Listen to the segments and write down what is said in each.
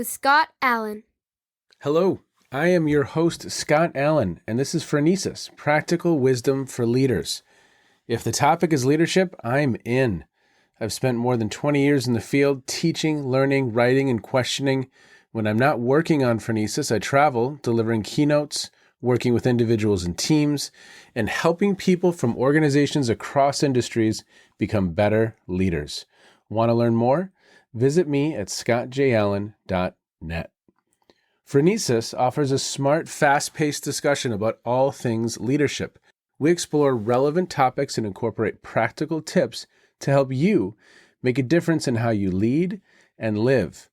with Scott Allen. Hello, I am your host, Scott Allen, and this is Phronesis, Practical Wisdom for Leaders. If the topic is leadership, I'm in. I've spent more than 20 years in the field teaching, learning, writing, and questioning. When I'm not working on Phronesis, I travel, delivering keynotes, working with individuals and teams, and helping people from organizations across industries become better leaders. Want to learn more? Visit me at scottjallen.net. Phronesis offers a smart, fast-paced discussion about all things leadership. We explore relevant topics and incorporate practical tips to help you make a difference in how you lead and live.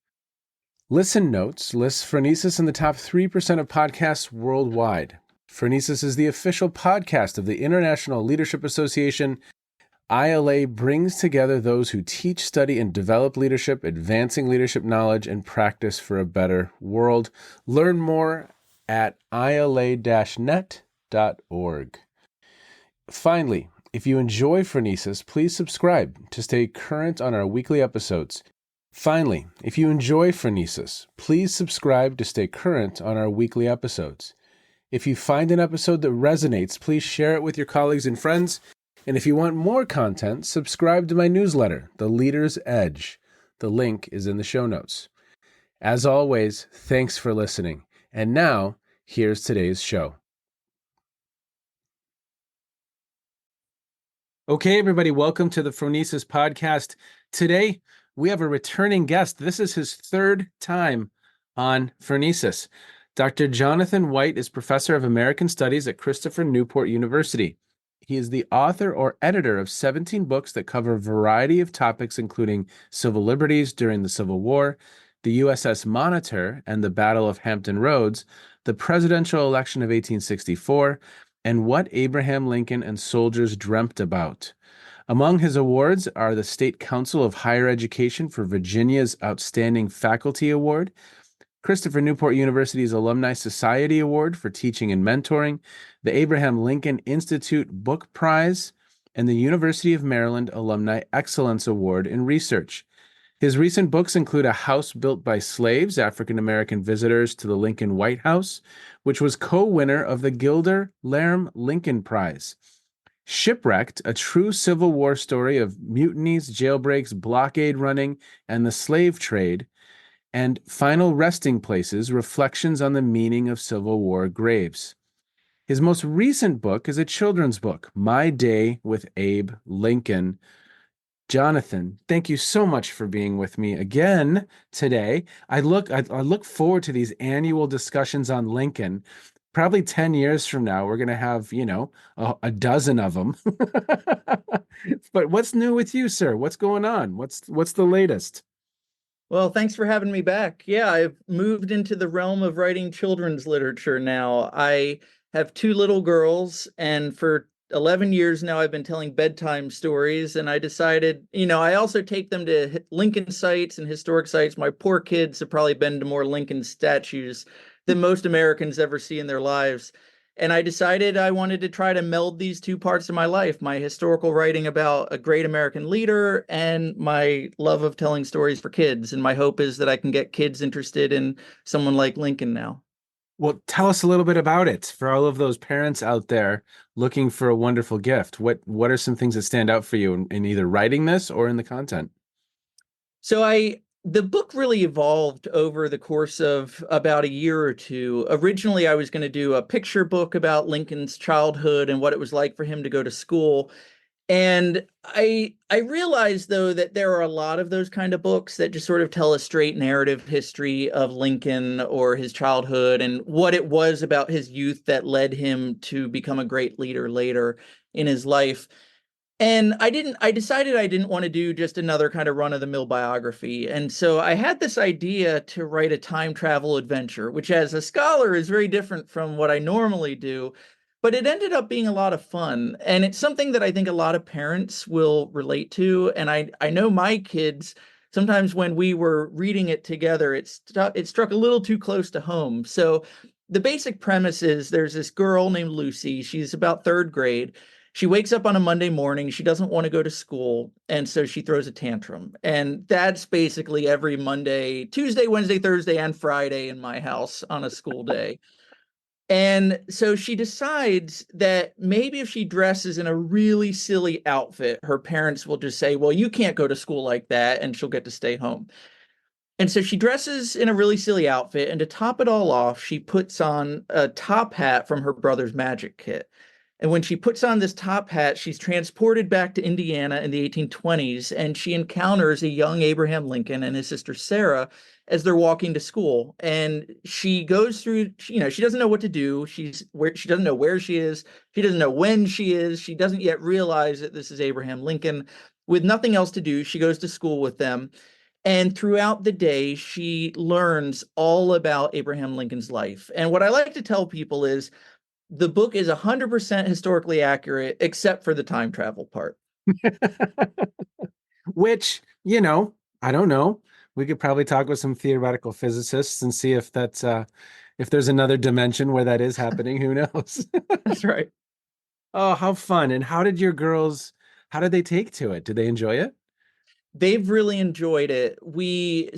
Listen Notes lists Phronesis in the top 3% of podcasts worldwide. Phronesis is the official podcast of the International Leadership Association. ILA brings together those who teach, study, and develop leadership, advancing leadership knowledge and practice for a better world. Learn more at ila-net.org. Finally, if you enjoy Phronesis, please subscribe to stay current on our weekly episodes. If you find an episode that resonates, please share it with your colleagues and friends. And if you want more content, subscribe to my newsletter, The Leader's Edge. The link is in the show notes. As always, thanks for listening. And now, here's today's show. Okay, everybody, welcome to the Phronesis podcast. Today, we have a returning guest. This is his third time on Phronesis. Dr. Jonathan White is Professor of American Studies at Christopher Newport University. He is the author or editor of 17 books that cover a variety of topics, including civil liberties during the Civil War, the USS Monitor and the Battle of Hampton Roads, the presidential election of 1864, and what Abraham Lincoln and soldiers dreamt about. Among his awards are the State Council of Higher Education for Virginia's Outstanding Faculty Award, Christopher Newport University's Alumni Society Award for Teaching and Mentoring, the Abraham Lincoln Institute Book Prize, and the University of Maryland Alumni Excellence Award in Research. His recent books include A House Built by Slaves, African American Visitors to the Lincoln White House, which was co-winner of the Gilder Lairm Lincoln Prize. Shipwrecked, a true Civil War story of mutinies, jailbreaks, blockade running, and the slave trade, and Final Resting Places, Reflections on the Meaning of Civil War Graves. His most recent book is a children's book, My Day with Abe Lincoln. Jonathan, thank you so much for being with me again today. I look forward to these annual discussions on Lincoln. Probably 10 years from now, we're going to have, a dozen of them. But what's new with you, sir? What's going on? What's the latest? Well, thanks for having me back. Yeah, I've moved into the realm of writing children's literature now. I have two little girls, and for 11 years now, I've been telling bedtime stories, and I decided, I also take them to Lincoln sites and historic sites. My poor kids have probably been to more Lincoln statues than most Americans ever see in their lives. And I decided I wanted to try to meld these two parts of my life, my historical writing about a great American leader and my love of telling stories for kids. And my hope is that I can get kids interested in someone like Lincoln now. Well, tell us a little bit about it for all of those parents out there looking for a wonderful gift. What are some things that stand out for you in either writing this or in the content? So the book really evolved over the course of about a year or two. Originally, I was going to do a picture book about Lincoln's childhood and what it was like for him to go to school. And I realized, though, that there are a lot of those kind of books that just sort of tell a straight narrative history of Lincoln or his childhood and what it was about his youth that led him to become a great leader later in his life. And I decided I didn't want to do just another kind of run-of-the-mill biography. And so I had this idea to write a time travel adventure, which as a scholar is very different from what I normally do. But it ended up being a lot of fun. And it's something that I think a lot of parents will relate to. And I know my kids, sometimes when we were reading it together, it struck a little too close to home. So the basic premise is there's this girl named Lucy. She's about third grade. She wakes up on a Monday morning. She doesn't want to go to school. And so she throws a tantrum. And that's basically every Monday, Tuesday, Wednesday, Thursday, and Friday in my house on a school day. And so she decides that maybe if she dresses in a really silly outfit, her parents will just say, well, you can't go to school like that, and she'll get to stay home. And so she dresses in a really silly outfit, and to top it all off, she puts on a top hat from her brother's magic kit. And when she puts on this top hat, she's transported back to Indiana in the 1820s, and she encounters a young Abraham Lincoln and his sister Sarah as they're walking to school. And she goes through, she doesn't know what to do. She doesn't know where she is. She doesn't know when she is. She doesn't yet realize that this is Abraham Lincoln. With nothing else to do, she goes to school with them. And throughout the day, she learns all about Abraham Lincoln's life. And what I like to tell people is the book is 100% historically accurate, except for the time travel part. Which, I don't know. We could probably talk with some theoretical physicists and see if that's if there's another dimension where that is happening. Who knows? That's right. Oh, how fun. And how did they take to it? Did they enjoy it? They've really enjoyed it.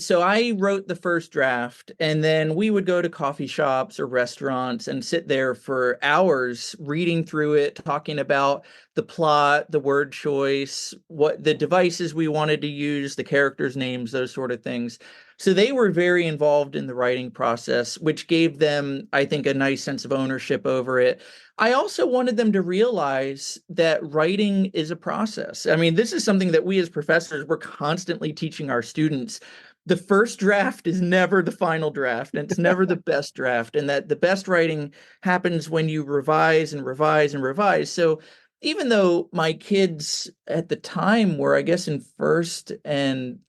So I wrote the first draft, and then we would go to coffee shops or restaurants and sit there for hours reading through it, talking about the plot, the word choice, what the devices we wanted to use, the characters' names, those sort of things. So they were very involved in the writing process, which gave them, I think, a nice sense of ownership over it. I also wanted them to realize that writing is a process. I mean, this is something that we as professors, we're constantly teaching our students. The first draft is never the final draft, and it's never the best draft, and that the best writing happens when you revise and revise and revise. So even though my kids at the time were, I guess, in first and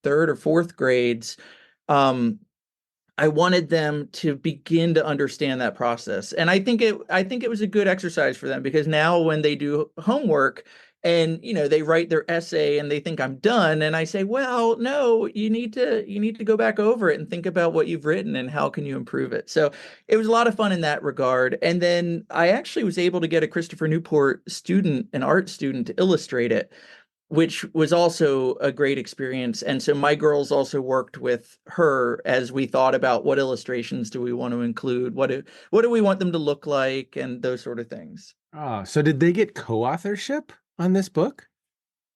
third or fourth grades, um, I wanted them to begin to understand that process. And I think it was a good exercise for them, because now when they do homework and they write their essay and they think I'm done, and I say, well, no, you need to go back over it and think about what you've written and how can you improve it. So it was a lot of fun in that regard. And then I actually was able to get a Christopher Newport student, an art student, to illustrate it, which was also a great experience. And so my girls also worked with her as we thought about what illustrations do we want to include, what do we want them to look like, and those sort of things. Oh, so did they get co-authorship on this book?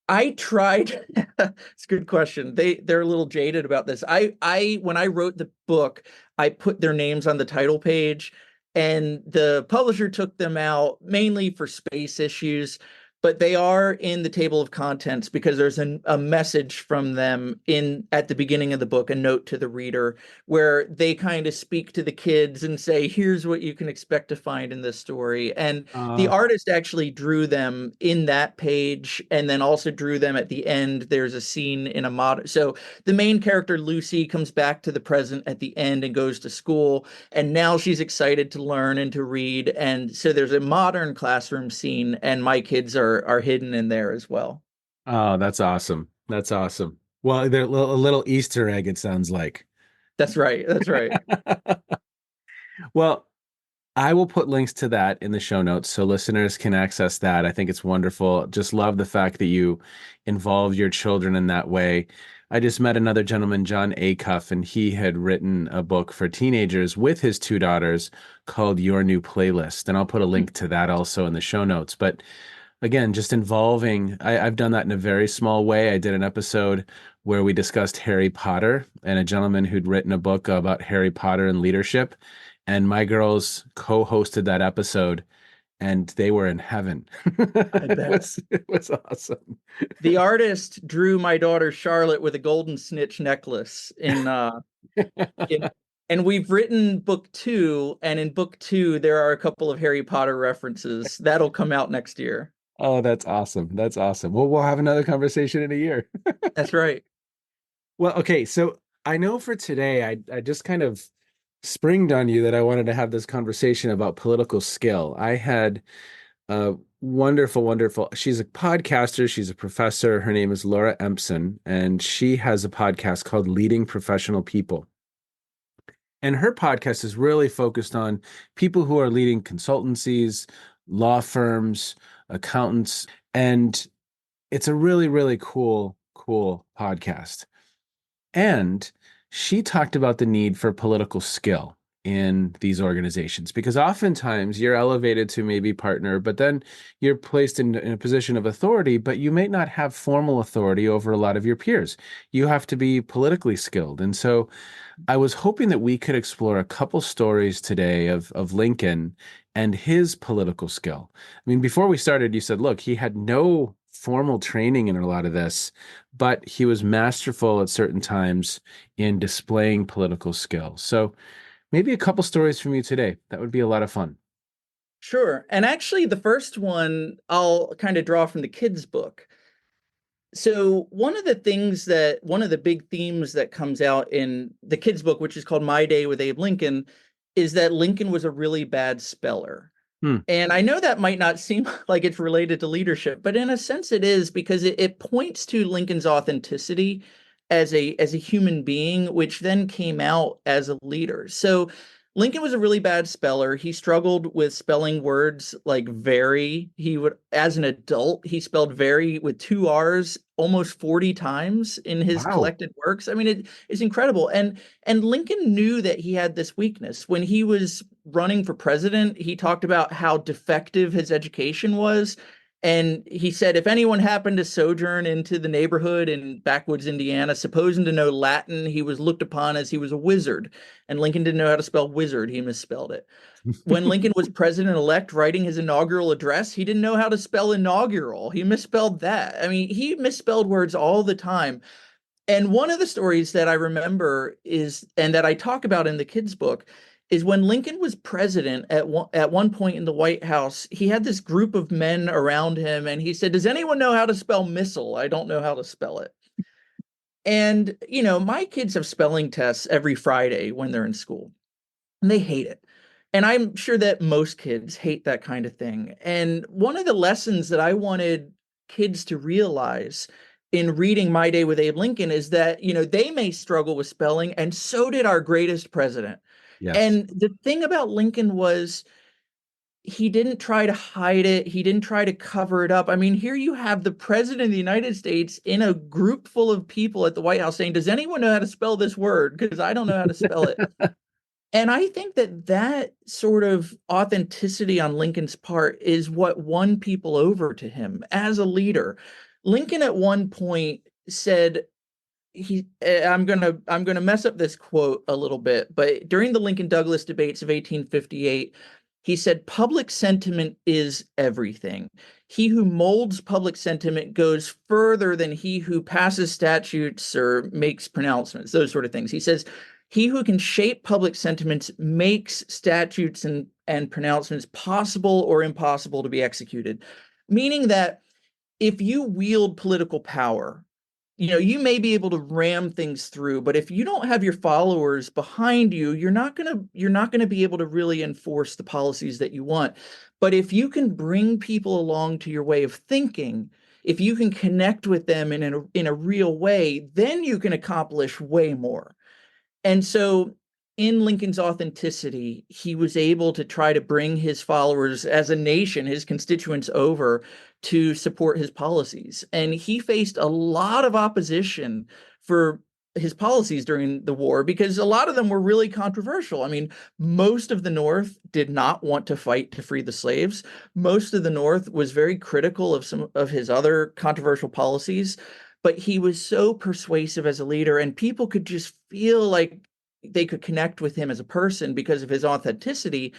I tried. It's a good question. They're a little jaded about this. I when I wrote the book, I put their names on the title page, and the publisher took them out mainly for space issues, but they are in the table of contents because there's a message from them in at the beginning of the book, a note to the reader, where they kind of speak to the kids and say, here's what you can expect to find in this story. And the Uh, artist actually drew them in that page, and then also drew them at the end. There's a scene in a modern. So the main character, Lucy, comes back to the present at the end and goes to school. And now she's excited to learn and to read. And so there's a modern classroom scene, and my kids are hidden in there as well. oh, that's awesome. That's awesome. Well, they're a little Easter egg, it sounds like. That's right. That's right. Well, I will put links to that in the show notes so listeners can access that. I think it's wonderful. Just love the fact that you involve your children in that way. I just met another gentleman, John Acuff, and he had written a book for teenagers with his two daughters called Your New Playlist. And I'll put a link to that also in the show notes. But again, just involving, I've done that in a very small way. I did an episode where we discussed Harry Potter and a gentleman who'd written a book about Harry Potter and leadership. And my girls co-hosted that episode and they were in heaven. I bet. It was awesome. The artist drew my daughter Charlotte with a golden snitch necklace in and we've written book two, and in book two there are a couple of Harry Potter references. That'll come out next year. Oh, that's awesome. That's awesome. Well, we'll have another conversation in a year. That's right. Well, okay, so I know for today, I just kind of springed on you that I wanted to have this conversation about political skill. I had a wonderful. She's a podcaster. She's a professor. Her name is Laura Empson, and she has a podcast called Leading Professional People. And her podcast is really focused on people who are leading consultancies, law firms, accountants, and it's a really, really cool podcast. And she talked about the need for political skill in these organizations because oftentimes you're elevated to maybe partner, but then you're placed in a position of authority, but you may not have formal authority over a lot of your peers. You have to be politically skilled. And so I was hoping that we could explore a couple stories today of Lincoln and his political skill. I mean, before we started, you said, look, he had no formal training in a lot of this, but he was masterful at certain times in displaying political skill. So maybe a couple stories from you today. That would be a lot of fun. Sure. And actually, the first one I'll kind of draw from the kids' book. So one of the big themes that comes out in the kids' book, which is called My Day with Abe Lincoln, is that Lincoln was a really bad speller. Hmm. And I know that might not seem like it's related to leadership, but in a sense it is because it points to Lincoln's authenticity as a human being, which then came out as a leader. So Lincoln was a really bad speller. He struggled with spelling words like very. He would, as an adult, he spelled very with two R's almost 40 times in his Wow. collected works. I mean, it's incredible. And Lincoln knew that he had this weakness. When he was running for president, he talked about how defective his education was. And he said, if anyone happened to sojourn into the neighborhood in backwoods Indiana, supposing to know Latin, he was looked upon as he was a wizard. And Lincoln didn't know how to spell wizard. He misspelled it. When Lincoln was president-elect writing his inaugural address, he didn't know how to spell inaugural. He misspelled that. I mean, he misspelled words all the time. And one of the stories that I remember is, and that I talk about in the kids' book, is when Lincoln was president at one point in the White House, he had this group of men around him, and he said, "Does anyone know how to spell missile? I don't know how to spell it." And, my kids have spelling tests every Friday when they're in school, and they hate it. And I'm sure that most kids hate that kind of thing. And one of the lessons that I wanted kids to realize in reading My Day with Abe Lincoln is that, they may struggle with spelling, and so did our greatest president. Yes. And the thing about Lincoln was he didn't try to hide it. He didn't try to cover it up. I mean, here you have the president of the United States in a group full of people at the White House saying, "Does anyone know how to spell this word? Because I don't know how to spell it." And I think that sort of authenticity on Lincoln's part is what won people over to him as a leader. Lincoln at one point said, I'm gonna mess up this quote a little bit, but during the Lincoln Douglas debates of 1858, he said, "Public sentiment is everything. He who molds public sentiment goes further than he who passes statutes or makes pronouncements," those sort of things. He says, "He who can shape public sentiments makes statutes and pronouncements possible or impossible to be executed," meaning that if you wield political power, you may be able to ram things through, but if you don't have your followers behind you, you're not going to be able to really enforce the policies that you want. But if you can bring people along to your way of thinking, if you can connect with them in a real way, then you can accomplish way more. And so in Lincoln's authenticity, he was able to try to bring his followers as a nation, his constituents over to support his policies. And he faced a lot of opposition for his policies during the war because a lot of them were really controversial. I mean, most of the North did not want to fight to free the slaves. Most of the North was very critical of some of his other controversial policies, but he was so persuasive as a leader, and people could just feel like they could connect with him as a person because of his authenticity,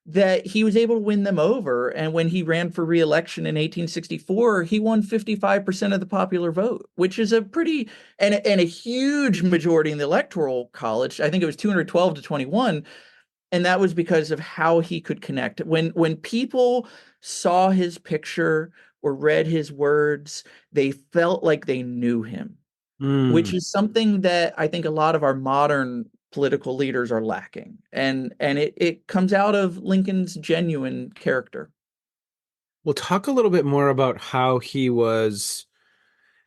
that he was able to win them over. And when he ran for re-election in 1864, he won 55% of the popular vote, which is a pretty and a huge majority in the electoral college. I think it was 212 to 21. And that was because of how he could connect. When people saw his picture or read his words, they felt like they knew him, which Mm. is something that I think a lot of our modern political leaders are lacking. And it comes out of Lincoln's genuine character. We'll talk a little bit more about how he was.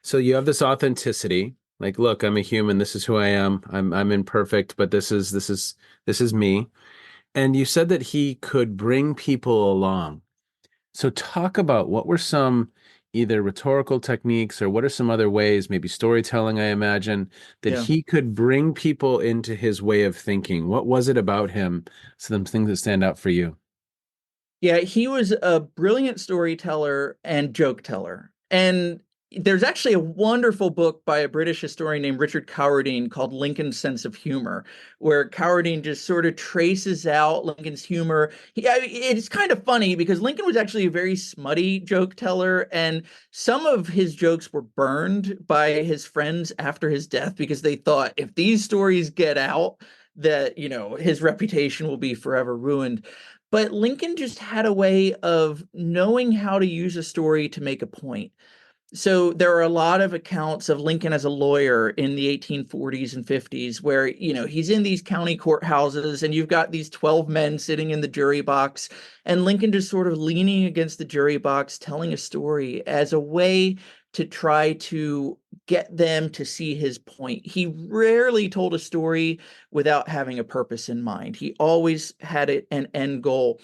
So you have this authenticity, like, look, I'm a human. This is who I am. I'm imperfect, but this is me. And you said that he could bring people along. So talk about what were some either rhetorical techniques or what are some other ways, maybe storytelling, I imagine, that Yeah. he could bring people into his way of thinking. What was it about him? Some things that stand out for you. Yeah, he was a brilliant storyteller and joke teller. And there's actually a wonderful book by a British historian named Richard Cowardine called Lincoln's Sense of Humor, where Cowardine just sort of traces out Lincoln's humor. It's kind of funny because Lincoln was actually a very smutty joke teller, and some of his jokes were burned by his friends after his death because they thought if these stories get out, that, his reputation will be forever ruined. But Lincoln just had a way of knowing how to use a story to make a point. So there are a lot of accounts of Lincoln as a lawyer in the 1840s and 50s where, he's in these county courthouses and you've got these 12 men sitting in the jury box and Lincoln just sort of leaning against the jury box, telling a story as a way to try to get them to see his point. He rarely told a story without having a purpose in mind. He always had an end goal.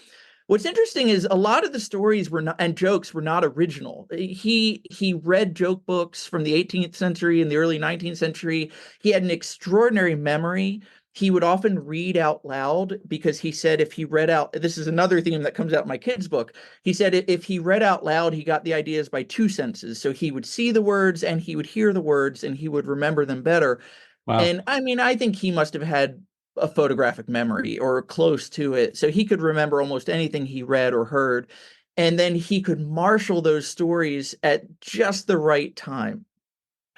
What's interesting is a lot of the stories were not and jokes were not original. He read joke books from the 18th century and the early 19th century. He had an extraordinary memory. He would often read out loud because he said if he read out, this is another theme that comes out in my kid's book. He said if he read out loud, he got the ideas by two senses. So he would see the words and he would hear the words and he would remember them better. Wow. And I mean, I think he must have had a photographic memory or close to it. So he could remember almost anything he read or heard. And then he could marshal those stories at just the right time.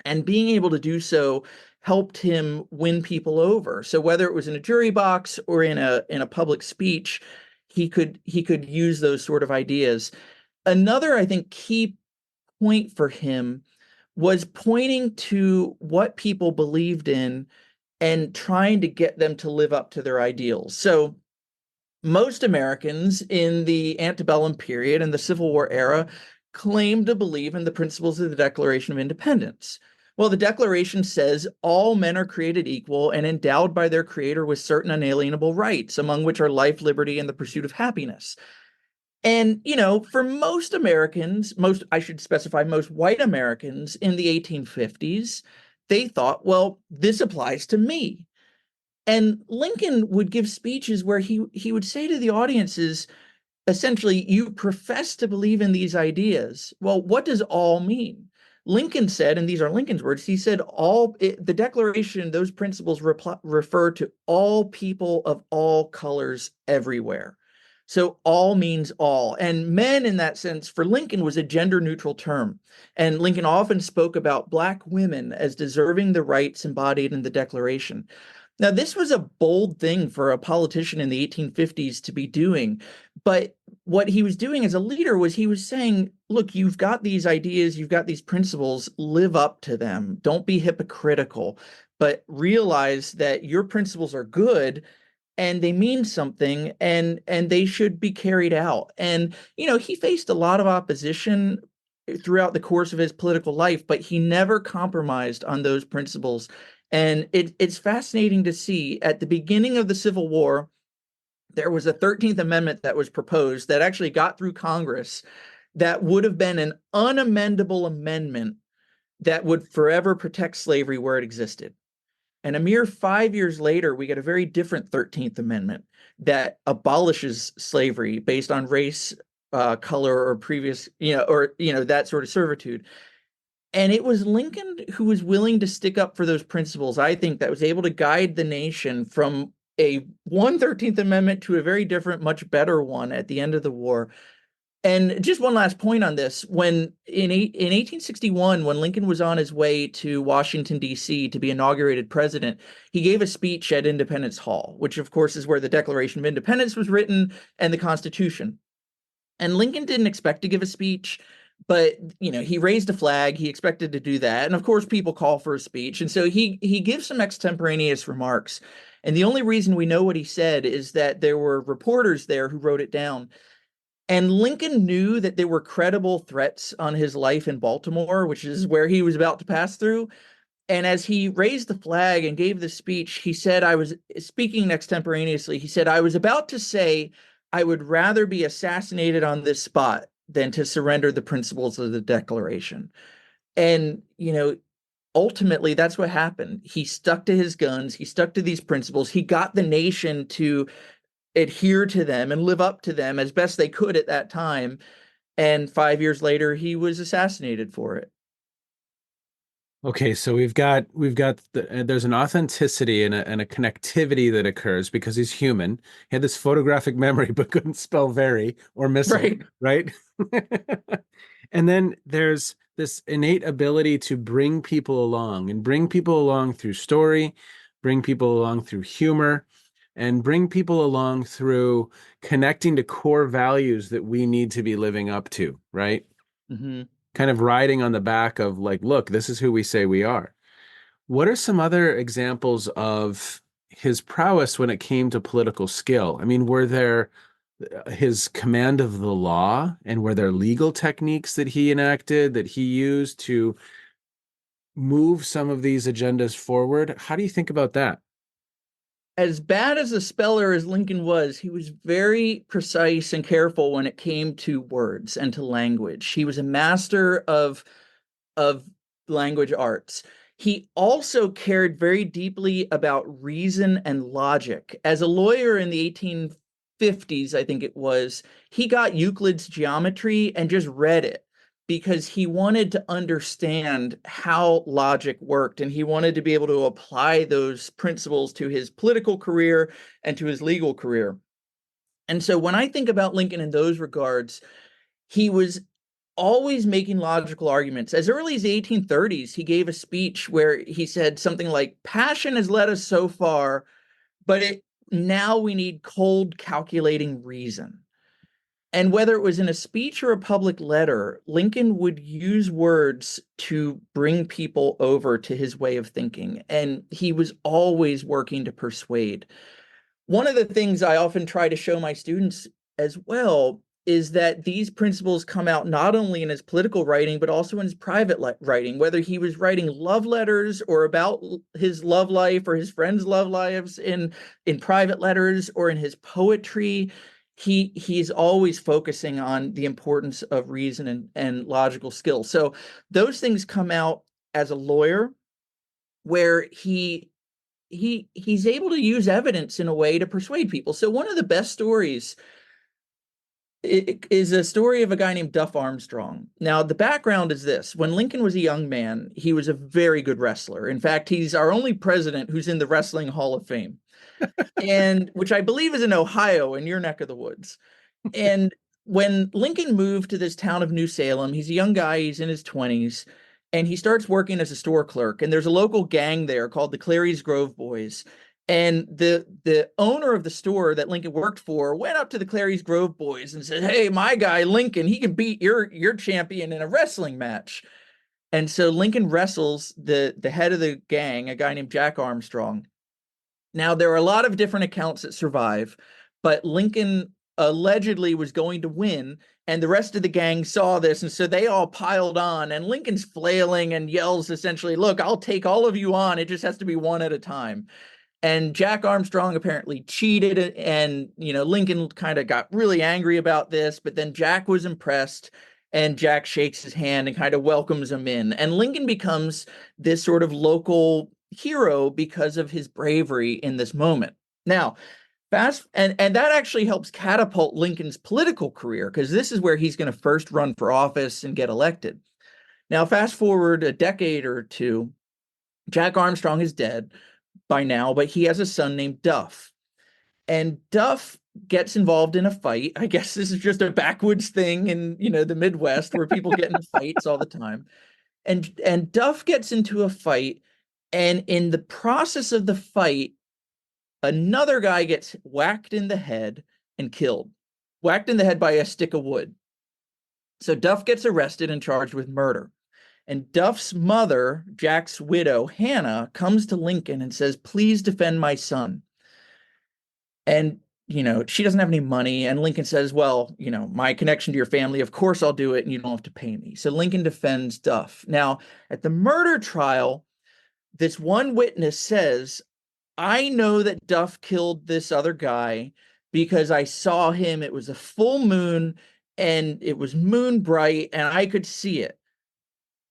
And being able to do so helped him win people over. So whether it was in a jury box or in a public speech, he could use those sort of ideas. Another, I think, key point for him was pointing to what people believed in and trying to get them to live up to their ideals. So most Americans in the antebellum period and the Civil War era claimed to believe in the principles of the Declaration of Independence. Well, the Declaration says all men are created equal and endowed by their Creator with certain unalienable rights, among which are life, liberty, and the pursuit of happiness. And, for most Americans, I should specify, most white Americans in the 1850s, they thought, well, this applies to me. And Lincoln would give speeches where he would say to the audiences, essentially, you profess to believe in these ideas. Well, what does all mean? Lincoln said, and these are Lincoln's words, he said, the Declaration, those principles refer to all people of all colors everywhere. So all means all. And men, in that sense, for Lincoln, was a gender neutral term. And Lincoln often spoke about Black women as deserving the rights embodied in the Declaration. Now, this was a bold thing for a politician in the 1850s to be doing. But what he was doing as a leader was he was saying, look, you've got these ideas, you've got these principles, live up to them. Don't be hypocritical, but realize that your principles are good and they mean something and they should be carried out. And he faced a lot of opposition throughout the course of his political life, but he never compromised on those principles. And it's fascinating to see at the beginning of the Civil War, there was a 13th Amendment that was proposed that actually got through Congress that would have been an unamendable amendment that would forever protect slavery where it existed. And a mere 5 years later, we get a very different 13th Amendment that abolishes slavery based on race, color, or previous, that sort of servitude. And it was Lincoln who was willing to stick up for those principles, I think, that was able to guide the nation from a 13th Amendment to a very different, much better one at the end of the war. And just one last point on this, when in 1861, when Lincoln was on his way to Washington, D.C. to be inaugurated president, he gave a speech at Independence Hall, which of course is where the Declaration of Independence was written and the Constitution. And Lincoln didn't expect to give a speech, but he raised a flag, he expected to do that. And of course, people call for a speech. And so he gives some extemporaneous remarks. And the only reason we know what he said is that there were reporters there who wrote it down. And Lincoln knew that there were credible threats on his life in Baltimore, which is where he was about to pass through. And as he raised the flag and gave the speech, he said, I was speaking extemporaneously. He said, I was about to say, I would rather be assassinated on this spot than to surrender the principles of the Declaration. And, ultimately that's what happened. He stuck to his guns, he stuck to these principles, he got the nation to adhere to them and live up to them as best they could at that time. And 5 years later, he was assassinated for it. Okay, so there's an authenticity and a connectivity that occurs because he's human. He had this photographic memory but couldn't spell very or missile, Right. right? And then there's this innate ability to bring people along and bring people along through story, bring people along through humor, and bring people along through connecting to core values that we need to be living up to, right? Mm-hmm. Kind of riding on the back of like, look, this is who we say we are. What are some other examples of his prowess when it came to political skill? I mean, were there his command of the law and were there legal techniques that he enacted that he used to move some of these agendas forward? How do you think about that? As bad as a speller as Lincoln was, he was very precise and careful when it came to words and to language. He was a master of language arts. He also cared very deeply about reason and logic. As a lawyer in the 1850s, I think it was, he got Euclid's geometry and just read it because he wanted to understand how logic worked and he wanted to be able to apply those principles to his political career and to his legal career. And so when I think about Lincoln in those regards, he was always making logical arguments. As early as the 1830s, he gave a speech where he said something like, "Passion has led us so far, but now we need cold, calculating reason." And whether it was in a speech or a public letter, Lincoln would use words to bring people over to his way of thinking. And he was always working to persuade. One of the things I often try to show my students as well is that these principles come out not only in his political writing, but also in his private writing, whether he was writing love letters or about his love life or his friends' love lives in private letters or in his poetry. He's always focusing on the importance of reason and logical skill. So those things come out as a lawyer where he's able to use evidence in a way to persuade people. So one of the best stories is a story of a guy named Duff Armstrong. Now, the background is this. When Lincoln was a young man, he was a very good wrestler. In fact, he's our only president who's in the Wrestling Hall of Fame, and which I believe is in Ohio, in your neck of the woods. And when Lincoln moved to this town of New Salem, he's a young guy, he's in his 20s, and he starts working as a store clerk. And there's a local gang there called the Clary's Grove Boys. And the owner of the store that Lincoln worked for went up to the Clary's Grove Boys and said, "Hey, my guy Lincoln, he can beat your champion in a wrestling match." And so Lincoln wrestles the head of the gang, a guy named Jack Armstrong. Now, there are a lot of different accounts that survive, but Lincoln allegedly was going to win, and the rest of the gang saw this, and so they all piled on, and Lincoln's flailing and yells essentially, "Look, I'll take all of you on. It just has to be one at a time." And Jack Armstrong apparently cheated, and Lincoln kind of got really angry about this, but then Jack was impressed, and Jack shakes his hand and kind of welcomes him in. And Lincoln becomes this sort of local hero because of his bravery in this moment. Now, and that actually helps catapult Lincoln's political career because this is where he's going to first run for office and get elected. Now, fast forward a decade or two, Jack Armstrong is dead by now, but he has a son named Duff. And Duff gets involved in a fight. I guess this is just a backwoods thing in, the Midwest where people get in fights all the time. And Duff gets into a fight, and in the process of the fight, another guy gets whacked in the head and killed, whacked in the head by a stick of wood. So Duff gets arrested and charged with murder. And Duff's mother, Jack's widow, Hannah, comes to Lincoln and says, "Please defend my son." And, she doesn't have any money. And Lincoln says, "Well, my connection to your family, of course I'll do it, and you don't have to pay me." So Lincoln defends Duff. Now, at the murder trial, this one witness says, "I know that Duff killed this other guy because I saw him. It was a full moon, and it was moon bright, and I could see it.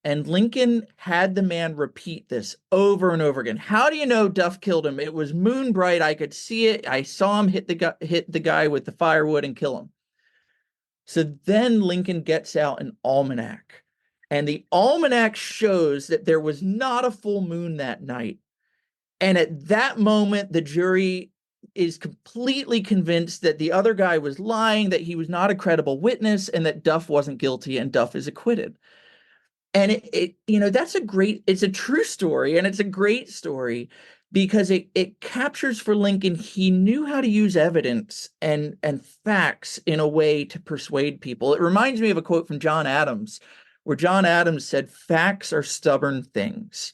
And Lincoln had the man repeat this over and over again. How do you know Duff killed him? It was moon bright. I could see it. I saw him hit the guy with the firewood and kill him. So then Lincoln gets out an almanac, and the almanac shows that there was not a full moon that night. And at that moment, the jury is completely convinced that the other guy was lying, that he was not a credible witness, and that Duff wasn't guilty, and Duff is acquitted. And it's a true story, and it's a great story because it captures for Lincoln. He knew how to use evidence and facts in a way to persuade people. It reminds me of a quote from John Adams, where John Adams said, "Facts are stubborn things."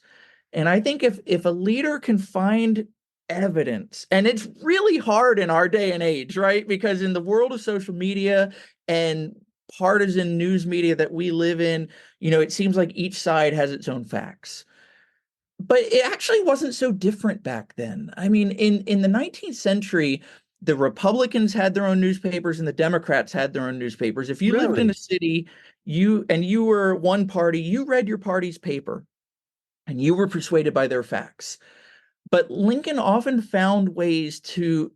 And I think if a leader can find evidence, and it's really hard in our day and age, right? Because in the world of social media and partisan news media that we live in, it seems like each side has its own facts. But it actually wasn't so different back then. I mean, in the 19th century, the Republicans had their own newspapers and the Democrats had their own newspapers. If you lived in a city, you were one party, you read your party's paper and you were persuaded by their facts. But Lincoln often found ways to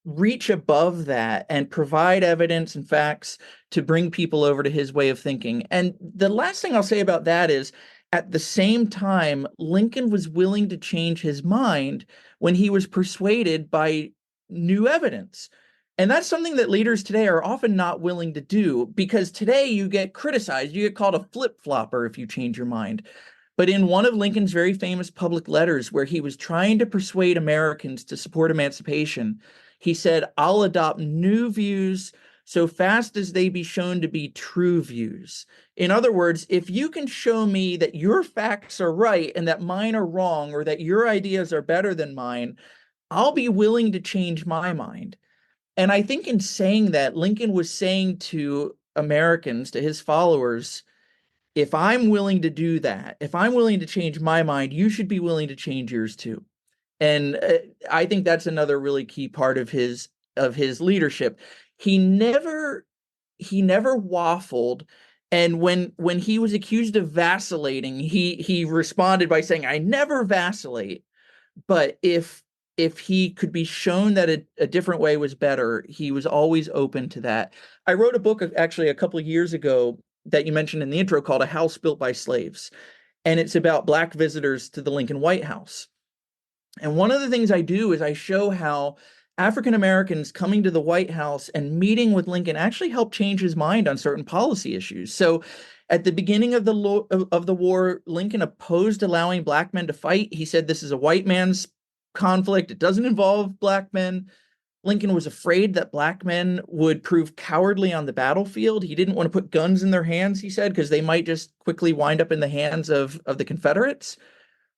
reach above that and provide evidence and facts to bring people over to his way of thinking. And the last thing I'll say about that is, at the same time, Lincoln was willing to change his mind when he was persuaded by new evidence. And that's something that leaders today are often not willing to do, because today you get criticized, you get called a flip-flopper if you change your mind. But in one of Lincoln's very famous public letters, where he was trying to persuade Americans to support emancipation, he said, "I'll adopt new views so fast as they be shown to be true views." In other words, if you can show me that your facts are right and that mine are wrong, or that your ideas are better than mine, I'll be willing to change my mind. And I think in saying that, Lincoln was saying to Americans, to his followers, if I'm willing to do that, if I'm willing to change my mind, you should be willing to change yours too. And I think that's another really key part of his leadership. He never waffled. And when he was accused of vacillating, he responded by saying, "I never vacillate." But if he could be shown that a different way was better, he was always open to that. I wrote a book actually a couple of years ago that you mentioned in the intro, called A House Built by Slaves. And it's about Black visitors to the Lincoln White House. And one of the things I do is I show how African Americans coming to the White House and meeting with Lincoln actually helped change his mind on certain policy issues. So at the beginning of the war, Lincoln opposed allowing Black men to fight. He said, "This is a white man's conflict. It doesn't involve Black men." Lincoln was afraid that Black men would prove cowardly on the battlefield. He didn't want to put guns in their hands, he said, because they might just quickly wind up in the hands of the Confederates.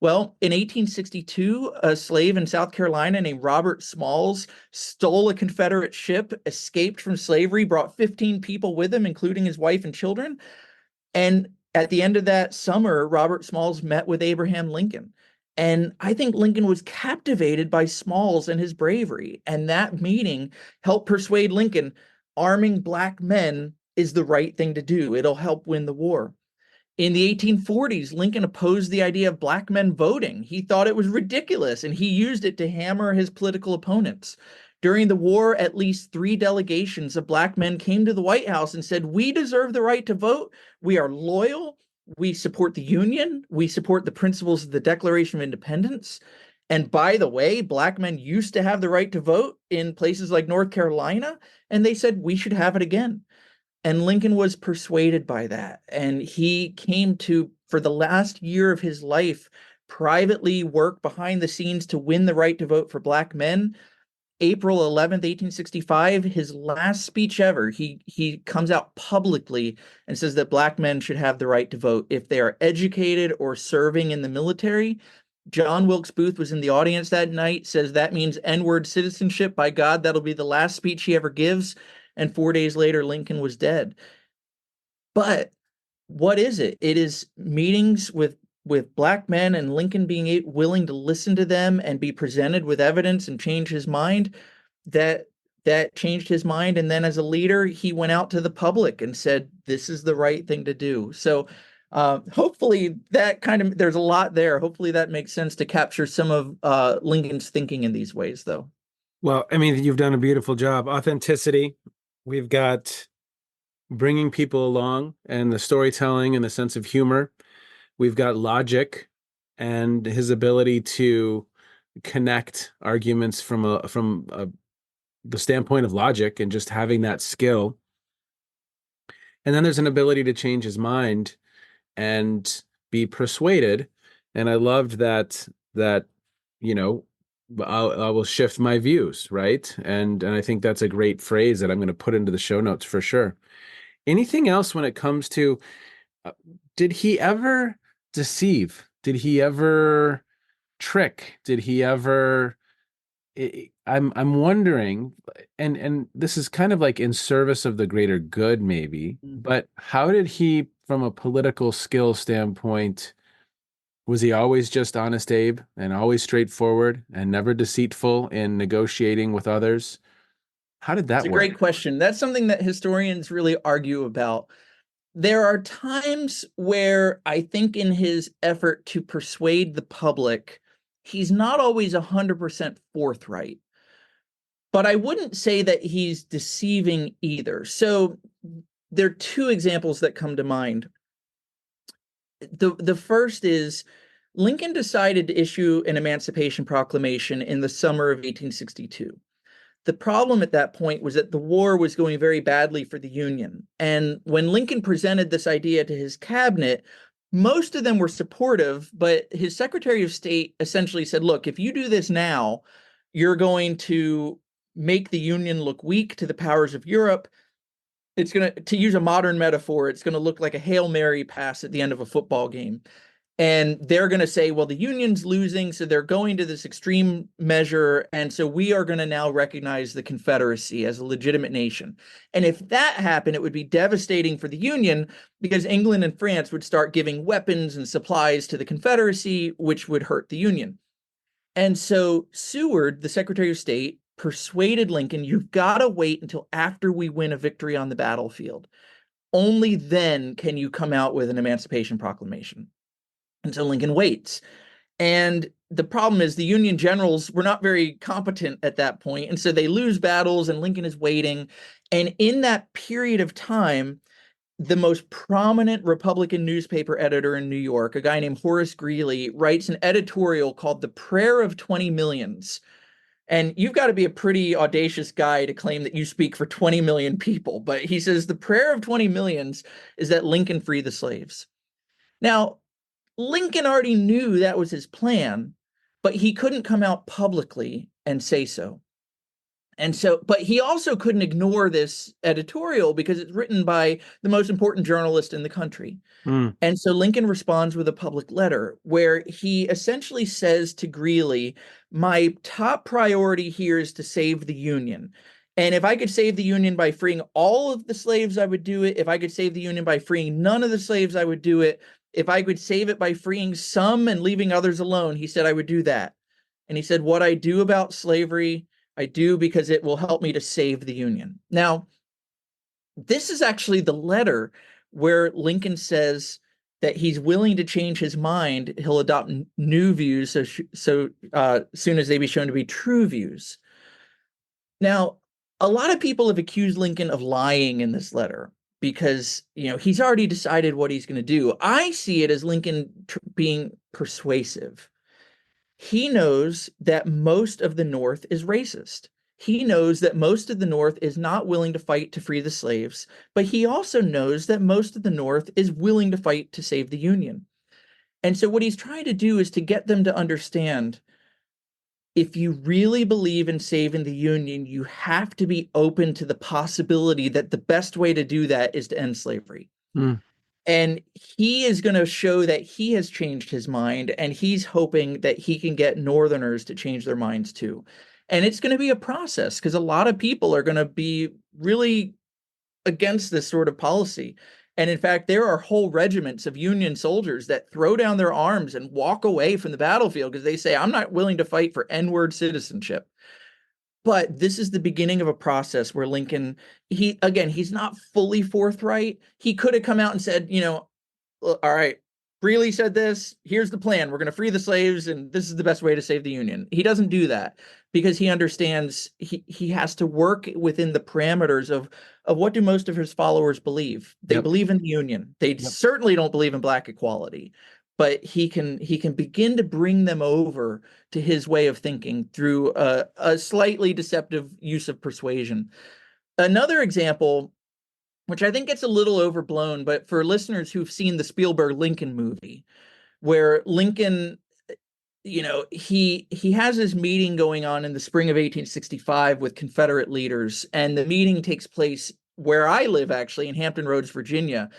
Well, in 1862, a slave in South Carolina named Robert Smalls stole a Confederate ship, escaped from slavery, brought 15 people with him, including his wife and children. And at the end of that summer, Robert Smalls met with Abraham Lincoln. And I think Lincoln was captivated by Smalls and his bravery. And that meeting helped persuade Lincoln arming Black men is the right thing to do. It'll help win the war. In the 1840s, Lincoln opposed the idea of Black men voting. He thought it was ridiculous, and he used it to hammer his political opponents. During the war, at least 3 delegations of Black men came to the White House and said, "We deserve the right to vote. We are loyal. We support the Union. We support the principles of the Declaration of Independence. And by the way, Black men used to have the right to vote in places like North Carolina, and they said we should have it again." And Lincoln was persuaded by that. And he came to, for the last year of his life, privately work behind the scenes to win the right to vote for Black men. April 11th, 1865, his last speech ever, he comes out publicly and says that Black men should have the right to vote if they are educated or serving in the military. John Wilkes Booth was in the audience that night, says that means N-word citizenship. By God, that'll be the last speech he ever gives. And 4 days later, Lincoln was dead. But what is it? It is meetings with Black men and Lincoln being willing to listen to them and be presented with evidence and change his mind that that changed his mind. And then as a leader, he went out to the public and said, this is the right thing to do. So hopefully that there's a lot there. Hopefully that makes sense to capture some of Lincoln's thinking in these ways, though. Well, I mean, you've done a beautiful job. Authenticity. We've got bringing people along and the storytelling and the sense of humor. We've got logic and his ability to connect arguments the standpoint of logic and just having that skill. And then there's an ability to change his mind and be persuaded. And I loved that, you know, I will shift my views, right? And I think that's a great phrase that I'm going to put into the show notes for sure. Anything else when it comes to, did he ever deceive? Did he ever trick? Did he ever, I'm wondering, and this is kind of like in service of the greater good, maybe, but how did he, from a political skill standpoint, was he always just honest Abe and always straightforward and never deceitful in negotiating with others? How did It's that a work? great question. That's something that historians really argue about. There are times where I think in his effort to persuade the public, he's not always 100% forthright. But I wouldn't say that he's deceiving either. So there are two examples that come to mind. The first is Lincoln decided to issue an Emancipation Proclamation in the summer of 1862. The problem at that point was that the war was going very badly for the Union. And when Lincoln presented this idea to his cabinet, most of them were supportive, but his Secretary of State essentially said, look, if you do this now, you're going to make the Union look weak to the powers of Europe. It's going to use a modern metaphor, it's going to look like a Hail Mary pass at the end of a football game. And they're going to say, well, the Union's losing, so they're going to this extreme measure. And so we are going to now recognize the Confederacy as a legitimate nation. And if that happened, it would be devastating for the Union because England and France would start giving weapons and supplies to the Confederacy, which would hurt the Union. And so Seward, the Secretary of State, persuaded Lincoln, you've got to wait until after we win a victory on the battlefield. Only then can you come out with an Emancipation Proclamation. And so Lincoln waits. And the problem is the Union generals were not very competent at that point. And so they lose battles and Lincoln is waiting. And in that period of time, the most prominent Republican newspaper editor in New York, a guy named Horace Greeley, writes an editorial called The Prayer of 20 Millions. And you've got to be a pretty audacious guy to claim that you speak for 20 million people. But he says the prayer of 20 millions is that Lincoln free the slaves. Now, Lincoln already knew that was his plan, but he couldn't come out publicly and say so. And so, but he also couldn't ignore this editorial because it's written by the most important journalist in the country. Mm. And so Lincoln responds with a public letter where he essentially says to Greeley, my top priority here is to save the Union. And if I could save the Union by freeing all of the slaves, I would do it. If I could save the Union by freeing none of the slaves, I would do it. If I could save it by freeing some and leaving others alone, he said, I would do that. And he said, what I do about slavery, I do because it will help me to save the Union. Now, this is actually the letter where Lincoln says that he's willing to change his mind. He'll adopt new views so soon as they be shown to be true views. Now, a lot of people have accused Lincoln of lying in this letter because, he's already decided what he's going to do. I see it as Lincoln being persuasive. He knows that most of the North is racist. He knows that most of the North is not willing to fight to free the slaves, but he also knows that most of the North is willing to fight to save the Union. And so what he's trying to do is to get them to understand, if you really believe in saving the Union, you have to be open to the possibility that the best way to do that is to end slavery. Mm. And he is going to show that he has changed his mind, and he's hoping that he can get Northerners to change their minds too. And it's going to be a process because a lot of people are going to be really against this sort of policy. And in fact, there are whole regiments of Union soldiers that throw down their arms and walk away from the battlefield because they say, I'm not willing to fight for N-word citizenship. But this is the beginning of a process where Lincoln, he's not fully forthright. He could have come out and said, all right, Greeley said this. Here's the plan. We're going to free the slaves, and this is the best way to save the Union. He doesn't do that because he understands he has to work within the parameters of what do most of his followers believe. They Yep. believe in the Union. They Yep. certainly don't believe in black equality, but he can begin to bring them over to his way of thinking through a slightly deceptive use of persuasion. Another example, which I think gets a little overblown, but for listeners who've seen the Spielberg Lincoln movie, where Lincoln, he has his meeting going on in the spring of 1865 with Confederate leaders, and the meeting takes place where I live, actually, in Hampton Roads, Virginia.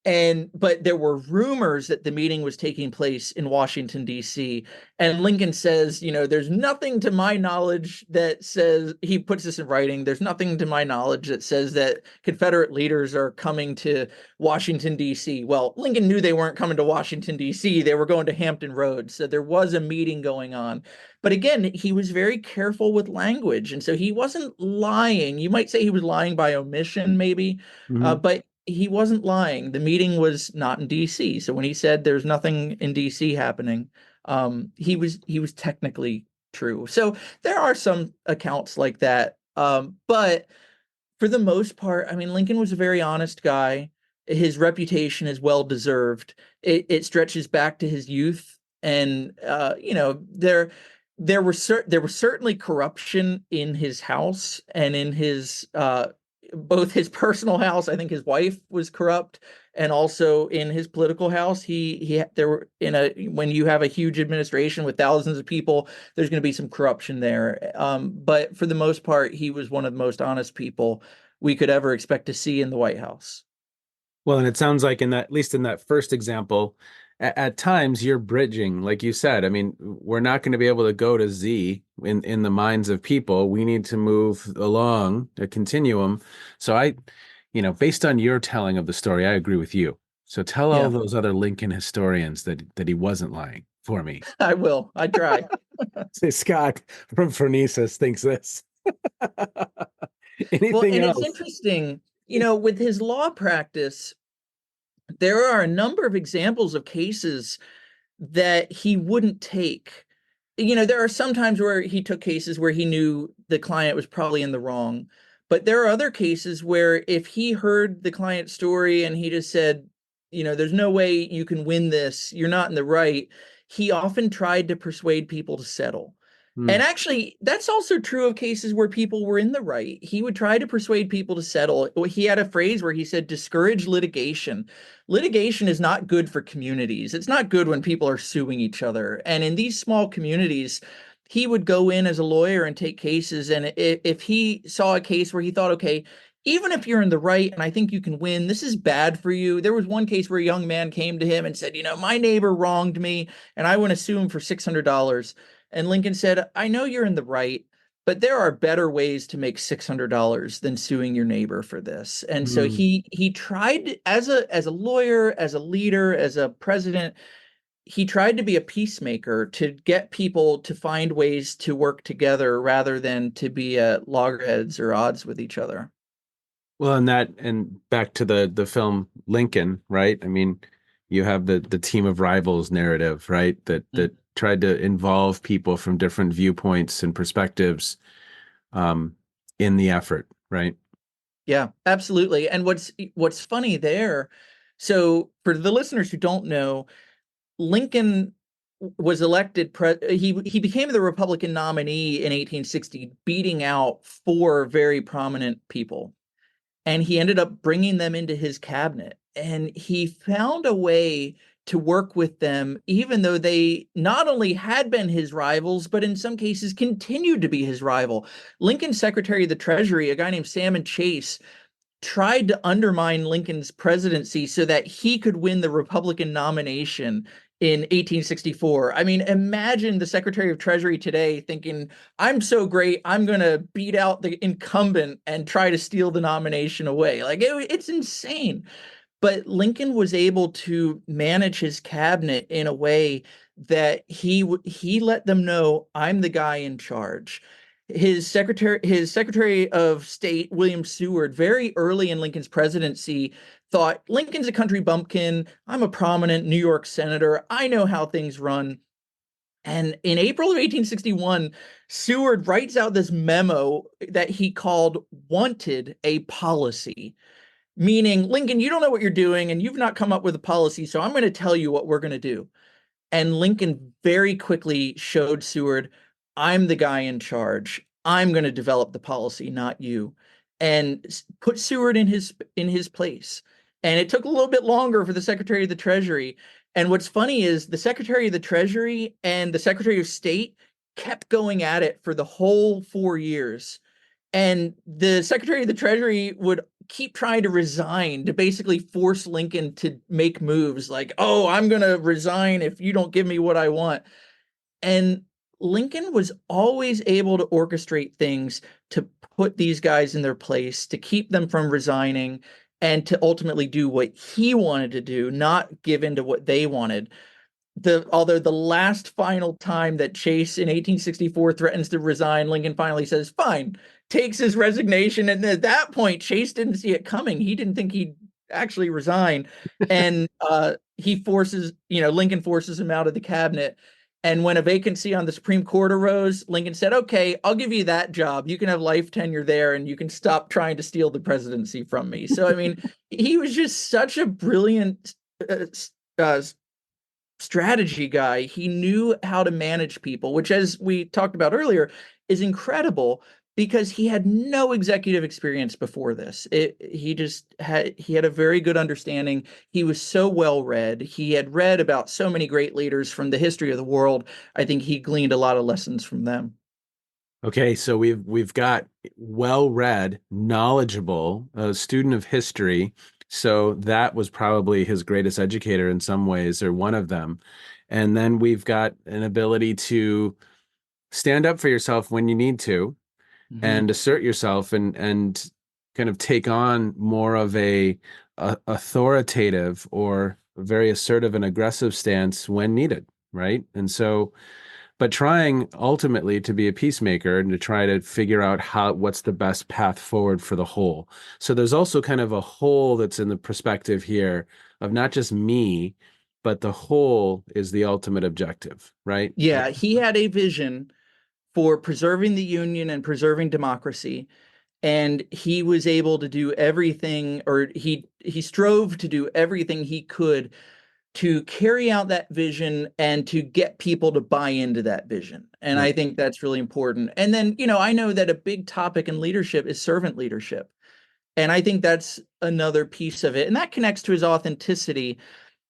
But there were rumors that the meeting was taking place in Washington, D.C. And Lincoln says, there's nothing to my knowledge that says, he puts this in writing, there's nothing to my knowledge that says that Confederate leaders are coming to Washington, D.C. Well, Lincoln knew they weren't coming to Washington, D.C. They were going to Hampton Roads. So there was a meeting going on. But again, he was very careful with language. And so he wasn't lying. You might say he was lying by omission, maybe. Mhm. But he wasn't lying. The meeting was not in DC. So when he said there's nothing in DC happening, he was technically true. So there are some accounts like that. But for the most part, I mean, Lincoln was a very honest guy. His reputation is well deserved. It stretches back to his youth, and there was certainly corruption in his house and in his both his personal house. I think his wife was corrupt, and also in his political house. He there were in a when you have a huge administration with thousands of people, there's going to be some corruption there. But for the most part, he was one of the most honest people we could ever expect to see in the White House. Well, and it sounds like at least in that first example, at times you're bridging, like you said. I mean, we're not going to be able to go to Z in the minds of people. We need to move along a continuum. So based on your telling of the story, I agree with you. So tell all Yeah, those other Lincoln historians that he wasn't lying for me. I will. I try. Say Scott from Phronesis thinks this. Well, Anything and it's else? interesting, with his law practice, there are a number of examples of cases that he wouldn't take. There are some times where he took cases where he knew the client was probably in the wrong. But there are other cases where if he heard the client's story and he just said, there's no way you can win this, you're not in the right, he often tried to persuade people to settle. Hmm. And actually, that's also true of cases where people were in the right. He would try to persuade people to settle. He had a phrase where he said, discourage litigation. Litigation is not good for communities. It's not good when people are suing each other. And in these small communities, he would go in as a lawyer and take cases. And if he saw a case where he thought, okay, even if you're in the right and I think you can win, this is bad for you. There was one case where a young man came to him and said, my neighbor wronged me and I want to sue him for $600. And Lincoln said, I know you're in the right, but there are better ways to make $600 than suing your neighbor for this. And so Hmm. he tried, as a lawyer, as a leader, as a president, he tried to be a peacemaker, to get people to find ways to work together rather than to be at loggerheads or odds with each other. Well, and back to the film Lincoln, right? I mean, you have the team of rivals narrative, right? That tried to involve people from different viewpoints and perspectives um, in the effort, right? Yeah, absolutely. And what's funny there, so for the listeners who don't know, Lincoln was elected he became the Republican nominee in 1860, beating out four very prominent people, and he ended up bringing them into his cabinet, and he found a way to work with them even though they not only had been his rivals but in some cases continued to be his rival. Lincoln's Secretary of the Treasury, a guy named Salmon Chase, tried to undermine Lincoln's presidency so that he could win the Republican nomination in 1864. I mean, imagine the Secretary of Treasury today thinking, I'm so great, I'm going to beat out the incumbent and try to steal the nomination away. Like, it's insane. But Lincoln was able to manage his cabinet in a way that he let them know, I'm the guy in charge. his Secretary of State, William Seward, very early in Lincoln's presidency, thought Lincoln's a country bumpkin. I'm a prominent New York senator. I know how things run. And in April of 1861, Seward writes out this memo that he called Wanted a Policy, meaning, Lincoln, you don't know what you're doing and you've not come up with a policy, so I'm going to tell you what we're going to do. And Lincoln very quickly showed Seward, I'm the guy in charge. I'm going to develop the policy, not you. And put Seward in his place. And it took a little bit longer for the Secretary of the Treasury. And what's funny is the Secretary of the Treasury and the Secretary of State kept going at it for the whole 4 years. And the Secretary of the Treasury would keep trying to resign to basically force Lincoln to make moves like, oh, I'm going to resign if you don't give me what I want. And Lincoln was always able to orchestrate things to put these guys in their place, to keep them from resigning, and to ultimately do what he wanted to do, not give in to what they wanted. Although the last final time that Chase in 1864 threatens to resign, Lincoln finally says, fine, takes his resignation. And at that point, Chase didn't see it coming. He didn't think he'd actually resign. And Lincoln forces him out of the cabinet. And when a vacancy on the Supreme Court arose, Lincoln said, okay, I'll give you that job. You can have life tenure there and you can stop trying to steal the presidency from me. So, I mean, he was just such a brilliant strategy guy. He knew how to manage people, which, as we talked about earlier, is incredible because he had no executive experience before this. He had a very good understanding. He was so well read. He had read about so many great leaders from the history of the world. I think he gleaned a lot of lessons from them. Okay, so we've got well-read, knowledgeable, a student of history. So that was probably his greatest educator in some ways, or one of them. And then we've got an ability to stand up for yourself when you need to Mhm. and assert yourself and kind of take on more of a authoritative or very assertive and aggressive stance when needed, right? And so but trying ultimately to be a peacemaker and to try to figure out what's the best path forward for the whole. So there's also kind of a whole that's in the perspective here of not just me, but the whole is the ultimate objective, right? Yeah, he had a vision for preserving the Union and preserving democracy. And he was able to do everything, or he strove to do everything he could to carry out that vision and to get people to buy into that vision. And Yep. I think that's really important. And then, I know that a big topic in leadership is servant leadership. And I think that's another piece of it. And that connects to his authenticity.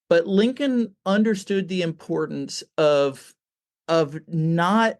But Lincoln understood the importance of not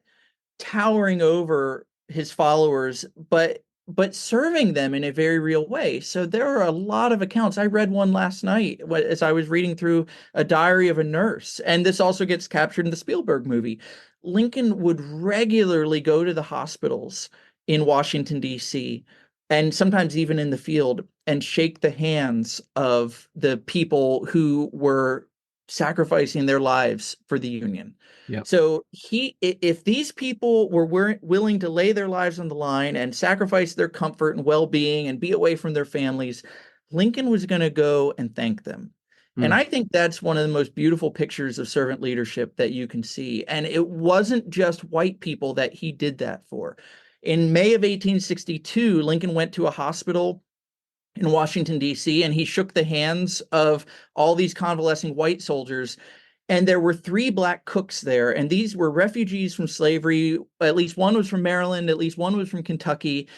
towering over his followers, but serving them in a very real way. So there are a lot of accounts. I read one last night as I was reading through a diary of a nurse, and this also gets captured in the Spielberg movie. Lincoln would regularly go to the hospitals in Washington, D.C., and sometimes even in the field, and shake the hands of the people who were sacrificing their lives for the Union. Yep. So if these people were willing to lay their lives on the line and sacrifice their comfort and well-being and be away from their families, Lincoln was going to go and thank them. And Mm. I think that's one of the most beautiful pictures of servant leadership that you can see. And it wasn't just white people that he did that for. In May of 1862, Lincoln went to a hospital in Washington, D.C., and he shook the hands of all these convalescing white soldiers. And there were three black cooks there, and these were refugees from slavery. At least one was from Maryland, at least one was from Kentucky.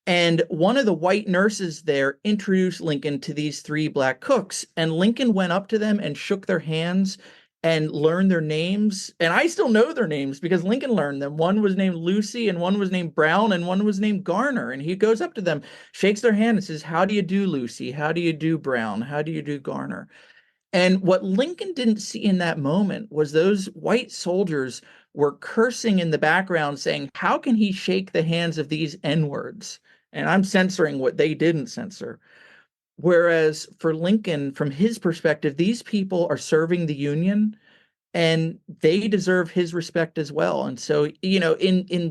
And one of the white nurses there introduced Lincoln to these three black cooks. And Lincoln went up to them and shook their hands and learned their names. And I still know their names because Lincoln learned them. One was named Lucy, and one was named Brown, and one was named Garner. And he goes up to them, shakes their hand, and says, how do you do, Lucy? How do you do, Brown? How do you do, Garner? And what Lincoln didn't see in that moment was those white soldiers were cursing in the background, saying, how can he shake the hands of these N-words? And I'm censoring what they didn't censor. Whereas for Lincoln, from his perspective, these people are serving the Union, and they deserve his respect as well. And so, in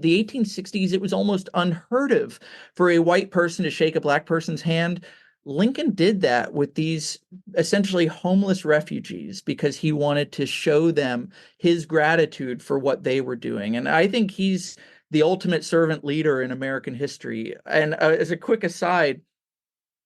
the 1860s, it was almost unheard of for a white person to shake a black person's hand. Lincoln did that with these essentially homeless refugees because he wanted to show them his gratitude for what they were doing. And I think he's the ultimate servant leader in American history. And as a quick aside,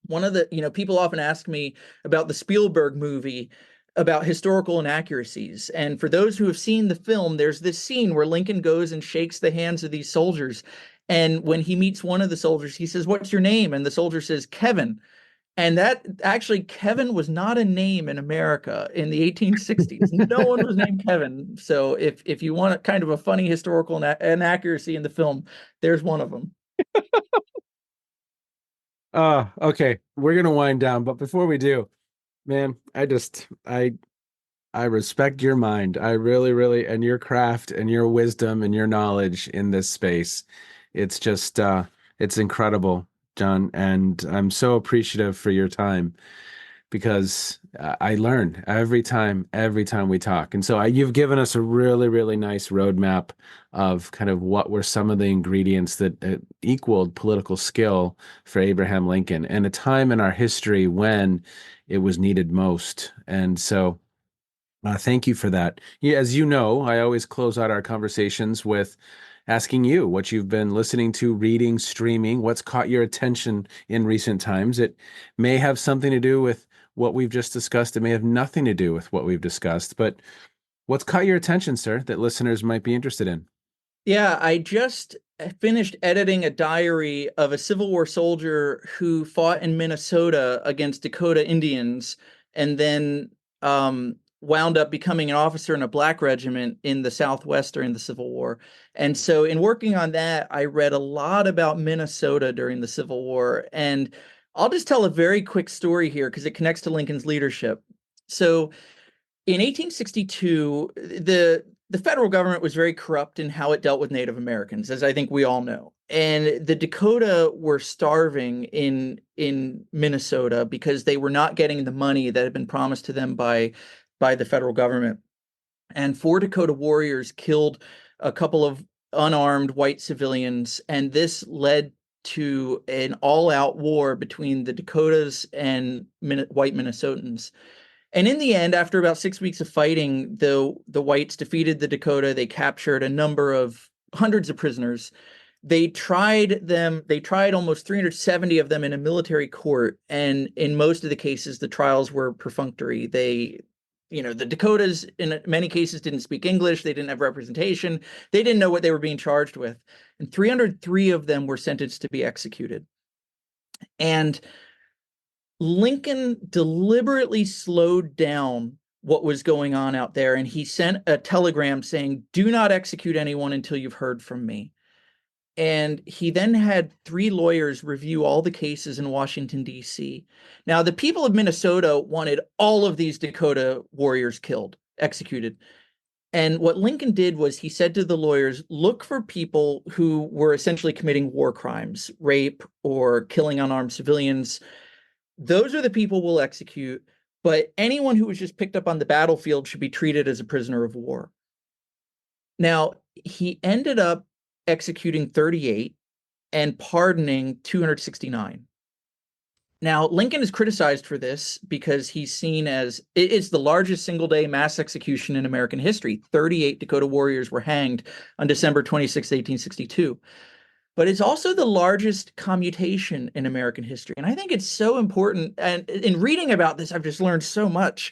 one of the, people often ask me about the Spielberg movie about historical inaccuracies. And for those who have seen the film, there's this scene where Lincoln goes and shakes the hands of these soldiers. And when he meets one of the soldiers, he says, "What's your name?" And the soldier says, "Kevin." And that actually, Kevin was not a name in America in the 1860s. No one was named Kevin. So if you want a kind of a funny historical inaccuracy in the film, there's one of them. Okay, we're gonna wind down, but before we do, man, I respect your mind. I really, really, and your craft and your wisdom and your knowledge in this space. It's just it's incredible, John, and I'm so appreciative for your time because I learn every time we talk. And so you've given us a really, really nice roadmap of kind of what were some of the ingredients that equaled political skill for Abraham Lincoln and a time in our history when it was needed most. And so thank you for that. Yeah, as you know, I always close out our conversations with asking you what you've been listening to, reading, streaming, what's caught your attention in recent times. It may have something to do with what we've just discussed. It may have nothing to do with what we've discussed, but what's caught your attention, sir, that listeners might be interested in? Yeah, I just finished editing a diary of a Civil War soldier who fought in Minnesota against Dakota Indians and then wound up becoming an officer in a black regiment in the Southwest during the Civil War. And so, in working on that, I read a lot about Minnesota during the Civil War. And I'll just tell a very quick story here because it connects to Lincoln's leadership. So, in 1862, the federal government was very corrupt in how it dealt with Native Americans, as I think we all know. And the Dakota were starving in Minnesota because they were not getting the money that had been promised to them by the federal government. And four Dakota warriors killed a couple of unarmed white civilians, and this led to an all-out war between the Dakotas and white Minnesotans. And in the end, after about 6 weeks of fighting, the whites defeated the Dakota. They captured a number of hundreds of prisoners. They tried almost 370 of them in a military court. And in most of the cases, the trials were perfunctory. The Dakotas, in many cases, didn't speak English. They didn't have representation. They didn't know what they were being charged with. And 303 of them were sentenced to be executed. And Lincoln deliberately slowed down what was going on out there, and he sent a telegram saying, "Do not execute anyone until you've heard from me." And he then had three lawyers review all the cases in Washington, D.C. Now, the people of Minnesota wanted all of these Dakota warriors killed, executed. And what Lincoln did was he said to the lawyers, look for people who were essentially committing war crimes, rape or killing unarmed civilians. Those are the people we'll execute, but anyone who was just picked up on the battlefield should be treated as a prisoner of war. Now, he ended up executing 38 and pardoning 269. Now, Lincoln is criticized for this because he's seen as it's the largest single day mass execution in American history. 38 Dakota warriors were hanged on December 26, 1862. But it's also the largest commutation in American history. And I think it's so important. And in reading about this, I've just learned so much.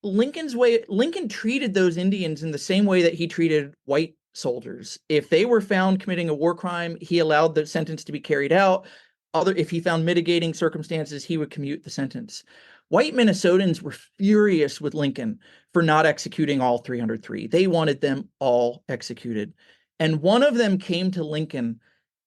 Lincoln treated those Indians in the same way that he treated white soldiers. If they were found committing a war crime, he allowed the sentence to be carried out. If he found mitigating circumstances, he would commute the sentence. White Minnesotans were furious with Lincoln for not executing all 303. They wanted them all executed. And one of them came to Lincoln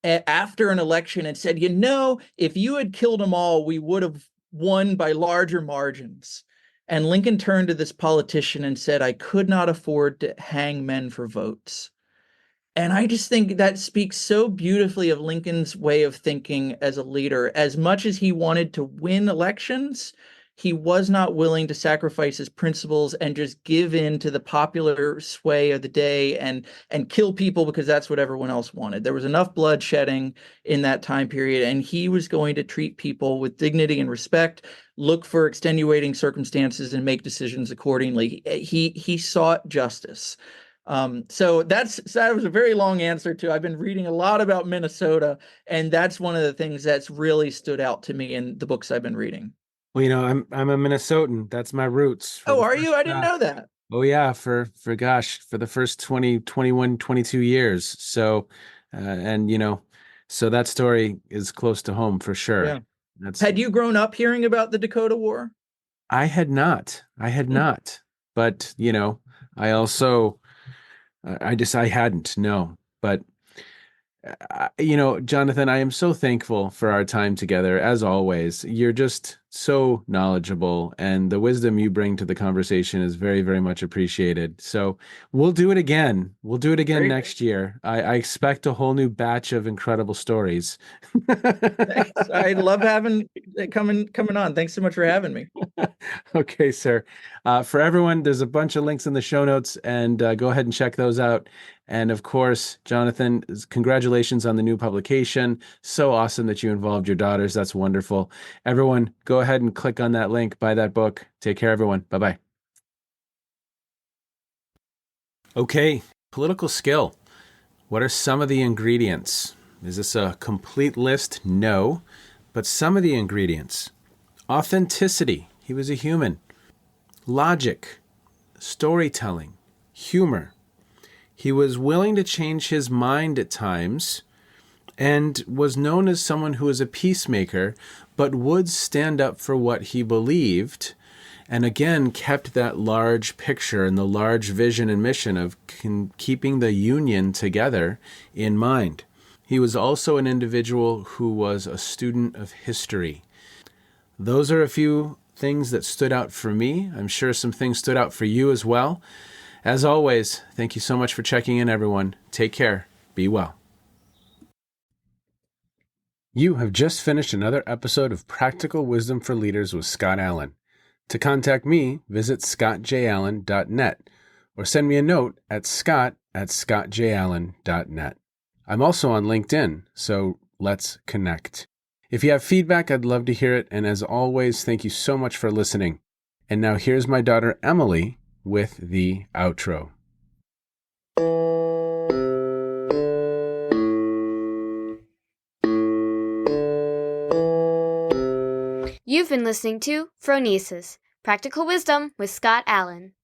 after an election and said, if you had killed them all, we would have won by larger margins. And Lincoln turned to this politician and said, I could not afford to hang men for votes. And I just think that speaks so beautifully of Lincoln's way of thinking as a leader. As much as he wanted to win elections, he was not willing to sacrifice his principles and just give in to the popular sway of the day and kill people because that's what everyone else wanted. There was enough bloodshedding in that time period, and he was going to treat people with dignity and respect, look for extenuating circumstances, and make decisions accordingly. He sought justice. So that was a very long answer to. I've been reading a lot about Minnesota, and that's one of the things that's really stood out to me in the books I've been reading. Well, I'm a Minnesotan. That's my roots for Oh, the are first you? I didn't know that. oh yeah, for gosh, for the first 20, 21, 22 years. So and so that story is close to home for sure. Yeah. That's Had you grown up hearing about the Dakota War? I had not. I had not. But, I also I hadn't, no. But Jonathan, I am so thankful for our time together. As always, you're just so knowledgeable, and the wisdom you bring to the conversation is very, very much appreciated. So we'll do it again. We'll do it again Great. next year. I expect a whole new batch of incredible stories. Thanks. I love having coming on. Thanks so much for having me. Okay, sir. For everyone, there's a bunch of links in the show notes, and go ahead and check those out. And of course, Jonathan, congratulations on the new publication. So awesome that you involved your daughters. That's wonderful. Everyone, go ahead and click on that link, buy that book. Take care, everyone. Bye-bye. Okay, political skill. What are some of the ingredients? Is this a complete list? No, but some of the ingredients. Authenticity. He was a human. Logic, storytelling, humor. He was willing to change his mind at times and was known as someone who was a peacemaker, but would stand up for what he believed, and again kept that large picture and the large vision and mission of keeping the Union together in mind. He was also an individual who was a student of history. Those are a few things that stood out for me. I'm sure some things stood out for you as well. As always, thank you so much for checking in, everyone. Take care. Be well. You have just finished another episode of Practical Wisdom for Leaders with Scott Allen. To contact me, visit scottjallen.net or send me a note at scott@scottjallen.net. I'm also on LinkedIn, so let's connect. If you have feedback, I'd love to hear it. And as always, thank you so much for listening. And now here's my daughter, Emily, with the outro. You've been listening to Phronesis, Practical Wisdom with Scott Allen.